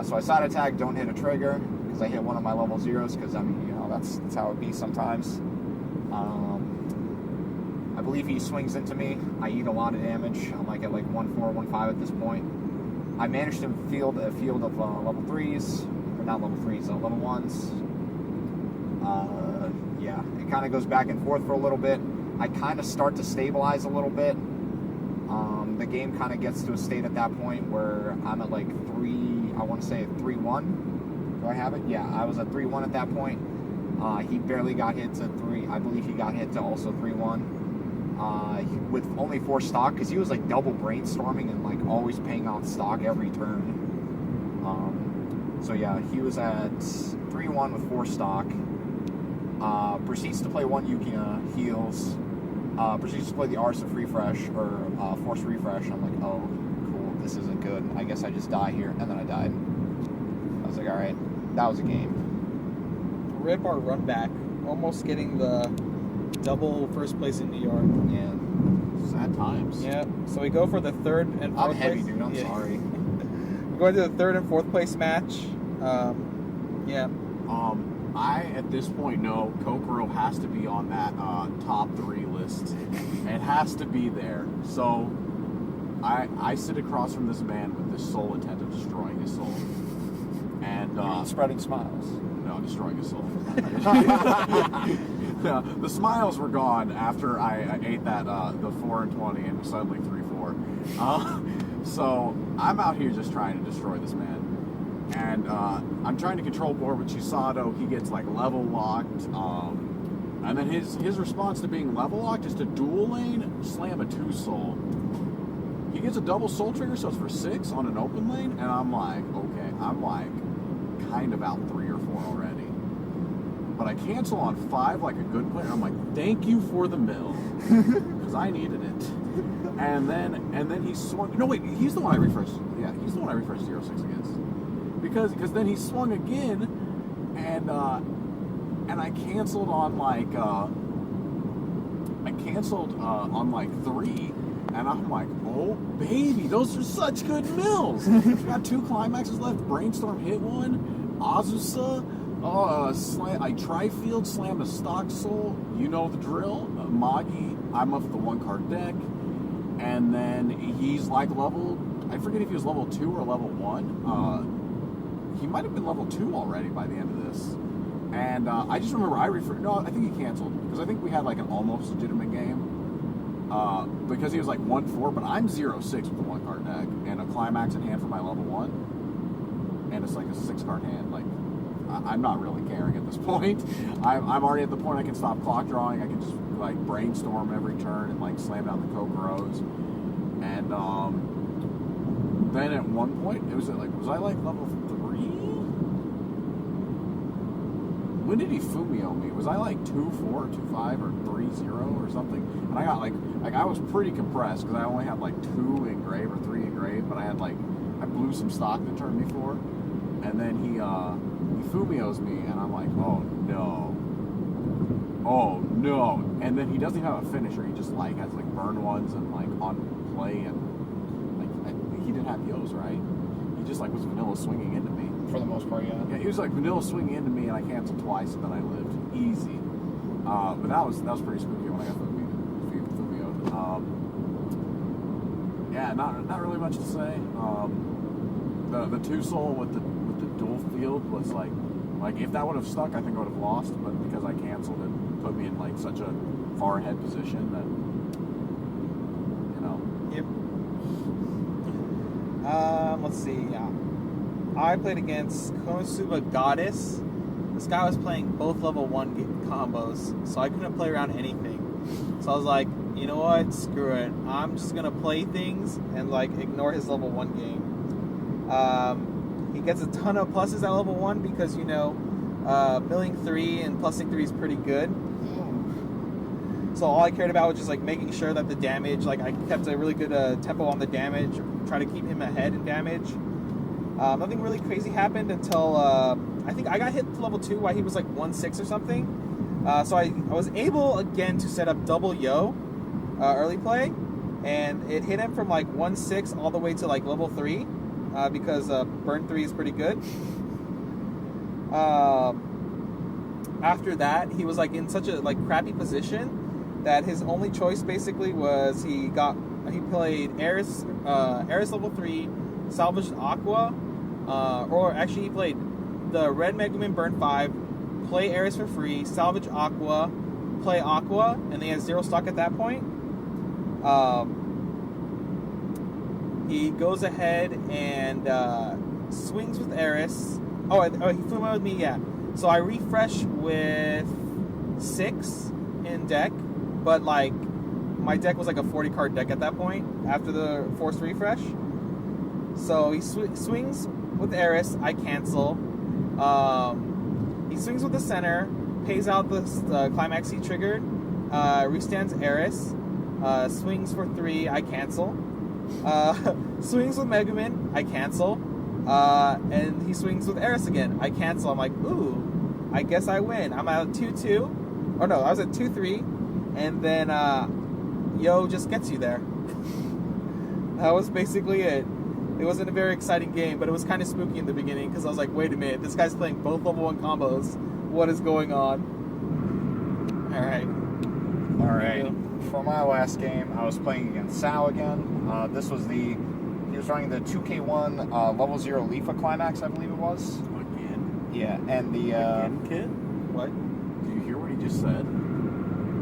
Speaker 3: So I side attack, don't hit a trigger, because I hit one of my level 0s, because, I mean, you know, that's how it be sometimes. I believe he swings into me. I eat a lot of damage. I'm like at like 1-4, 1-5 at this point. I managed to field a field of level 3s, or not level 3s, level 1s. Yeah, it kind of goes back and forth for a little bit. I kind of start to stabilize a little bit. The game kind of gets to a state at that point where I'm at like 3-1. Do I have it? Yeah, I was at 3-1 at that point. He barely got hit to 3. I believe he got hit to also 3-1. With only 4 stock, because he was like double brainstorming and like always paying out stock every turn. So yeah, he was at 3-1 with 4 stock. Proceeds to play 1 Yukina, heals. Proceeds to play the Arse of Refresh, or Force Refresh. I'm like, oh, cool, this isn't good. I guess I just die here. And then I died. I was like, alright, that was a game.
Speaker 1: Rip our run back, almost getting the double first place in New York.
Speaker 3: Yeah. Sad times.
Speaker 1: Yeah, so we go for the 3rd and 4th
Speaker 3: I'm heavy,
Speaker 1: place.
Speaker 3: dude, I'm sorry.
Speaker 1: We're going to the 3rd and 4th place match. Yeah.
Speaker 2: I, at this point, know Kokoro has to be on that top 3 list. It has to be there. So, I sit across from this man with the sole intent of destroying his soul. And
Speaker 3: spreading smiles.
Speaker 2: No, destroying his soul. No, the smiles were gone after I ate that the 4 and 20 and was suddenly 3-4. So I'm out here just trying to destroy this man. And I'm trying to control board with Chisato. He gets like level locked. And then his response to being level locked is to dual lane, slam a 2 soul. He gets a double soul trigger, so it's for 6 on an open lane. And I'm like, okay, I'm like kind of out 3 or 4 already. But I cancel on 5 like a good player. I'm like, thank you for the mill, because I needed it. And then he swung. No, wait, he's the one I refreshed. Yeah, he's the one I refreshed 0-6 against. Because then he swung again, and I canceled on like on like 3, and I'm like, oh baby, those are such good mills. We got 2 climaxes left. Brainstorm hit 1. Azusa, I tri-field, slam a stock soul. You know the drill. Magi, I'm up with the 1 card deck, and then he's like level. I forget if he was level 2 or level 1. He might have been level 2 already by the end of this. And I just remember I think he canceled, because I think we had like an almost legitimate game. Because he was like 1-4, but I'm 0-6 with the 1 card deck and a climax in hand for my level 1. And it's like a 6 card hand. Like, I'm not really caring at this point. I'm already at the point I can stop clock drawing. I can just like brainstorm every turn and like slam down the Kokoros. And then at one point, was I like level 3? When did he Fumio me? Was I like 2-4 or 2-5 or 3-0 or something? And I got like I was pretty compressed, because I only had like 2 engrave or 3 engrave, but I blew some stock that turned me 4. And then he Fumios me, and I'm like, oh no. And then he doesn't even have a finisher. He just like has like burn ones and like on play, and like he didn't have Yo's, right? He just like was vanilla swinging into me.
Speaker 3: For the most part, yeah.
Speaker 2: Yeah, he was like vanilla swinging into me, and I canceled twice, and then I lived easy. But that was pretty spooky when I got Fumioed. Yeah, not really much to say. The two soul with the dual field was like if that would have stuck, I think I would have lost. But because I canceled it, put me in like such a far ahead position that
Speaker 1: Yep. Let's see. I played against Konosuba Goddess. This guy was playing both level 1 combos, so I couldn't play around anything. So I was like, you know what? Screw it. I'm just gonna play things and like ignore his level 1 game. He gets a ton of pluses at level 1 because milling 3 and plussing 3 is pretty good. So all I cared about was just like making sure that the damage, like I kept a really good tempo on the damage, try to keep him ahead in damage. Nothing really crazy happened until I think I got hit to level 2 while he was like 1-6 or something. So I was able again to set up double Yo early play, and it hit him from like 1-6 all the way to like level 3 because burn 3 is pretty good. After that, he was like in such a like crappy position that his only choice basically was he played Eris level 3, salvaged Aqua, or actually he played the Red Megumin burn 5, play Eris for free, salvage Aqua, play Aqua, and they had 0 stock at that point. He goes ahead and swings with Eris. Oh, he flew out with me, yeah. So I refresh with 6 in deck, but like my deck was like a 40 card deck at that point after the forced refresh. So he swings with Eris, I cancel. He swings with the center, pays out the climax he triggered, restands Eris, swings for 3, I cancel. Swings with Megumin, I cancel. And he swings with Eris again, I cancel. I'm like, ooh, I guess I win. I'm at 2-2. Or no, I was at 2-3. And then Yo just gets you there. That was basically it. It wasn't a very exciting game, but it was kind of spooky in the beginning because I was like, wait a minute, this guy's playing both level 1 combos. What is going on? Alright.
Speaker 3: For my last game, I was playing against Sal again. He was running the 2K1 level 0 Leafa Climax, I believe it was.
Speaker 2: again.
Speaker 3: Yeah, and the...
Speaker 2: Again, kid?
Speaker 1: What?
Speaker 2: Do you hear what he just said?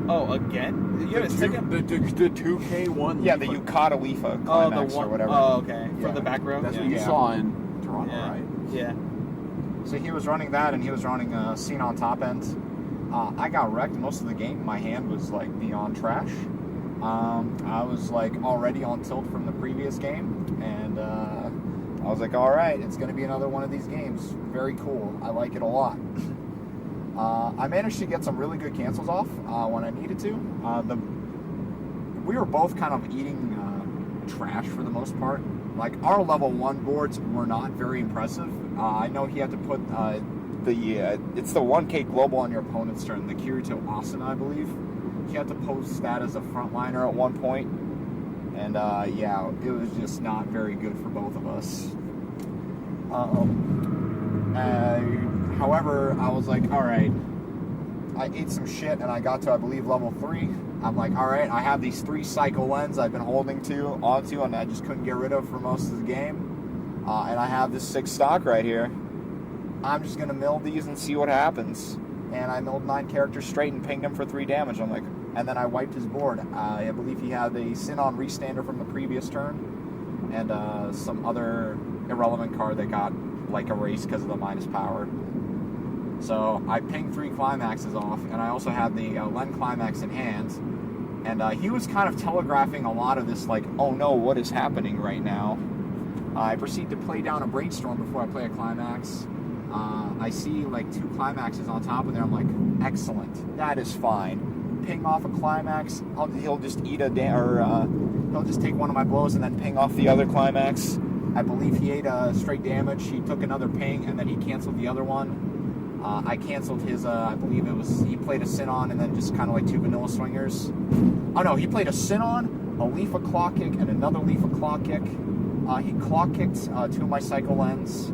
Speaker 1: Oh, again? You have a second?
Speaker 2: The 2K1.
Speaker 3: Yeah, the Yukata Leafa Climax or whatever.
Speaker 1: Oh, okay.
Speaker 3: Yeah.
Speaker 1: From the back row?
Speaker 2: That's
Speaker 1: yeah.
Speaker 2: what you saw in Toronto,
Speaker 1: Yeah.
Speaker 2: right?
Speaker 1: Yeah.
Speaker 3: So he was running that, and he was running Scene on top end. I got wrecked most of the game. My hand was like beyond trash. I was like already on tilt from the previous game, and I was like, all right, it's going to be another one of these games. Very cool. I like it a lot. I managed to get some really good cancels off when I needed to. We were both kind of eating trash for the most part. Like, our level 1 boards were not very impressive. I know he had to put it's the 1K global on your opponent's turn, the Kirito Asuna, I believe. He had to post that as a frontliner at one point. And yeah, it was just not very good for both of us. However, I was like, alright, I ate some shit and I got to, I believe, level 3. I'm like, alright, I have these 3 Psycho Lens I've been holding onto and I just couldn't get rid of for most of the game. And I have this 6 stock right here. I'm just going to mill these and see what happens. And I milled 9 characters straight and pinged him for 3 damage. I'm like, and then I wiped his board. I believe he had a Sin on Restander from the previous turn. And some other irrelevant card that got like erased because of the minus power. So I pinged 3 climaxes off, and I also had the Len climax in hand. And he was kind of telegraphing a lot of this, like, oh no, what is happening right now? I proceed to play down a brainstorm before I play a climax. I see like 2 climaxes on top of there. I'm like, excellent, that is fine. Ping off a climax. He'll just eat he'll just take one of my blows and then ping off the other climax. I believe he ate straight damage. He took another ping, and then he canceled the other one. I canceled his, I believe it was, he played a Sin-On and then just kind of like 2 vanilla swingers. Oh no, he played a Sin-On, a Leaf of Claw Kick, and another Leaf of Claw Kick. He Claw Kicked 2 of my Psycho Lens.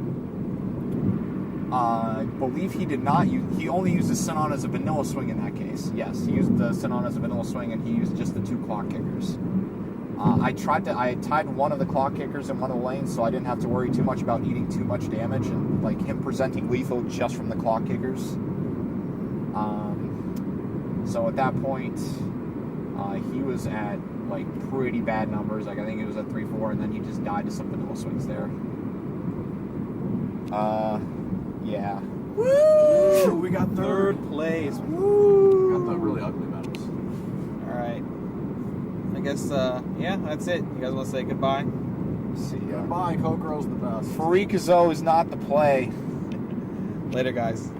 Speaker 3: I believe he did not use, he only used the Sin-On as a vanilla swing in that case. Yes, he used the Sin-On as a vanilla swing, and he used just the 2 Claw Kickers. I tied one of the Claw Kickers in one of the lanes, so I didn't have to worry too much about eating too much damage and like him presenting lethal just from the Claw Kickers. So at that point, he was at like pretty bad numbers. Like I think it was at 3-4, and then he just died to some vanilla swings there. Yeah.
Speaker 2: Woo! We got
Speaker 1: Third place.
Speaker 2: Woo! Got the really ugly medals.
Speaker 1: All right. I guess, yeah, that's it. You guys want to say goodbye?
Speaker 3: See ya.
Speaker 2: Goodbye, Kokoro's the best.
Speaker 3: Freakazoe is not the play.
Speaker 1: Later, guys.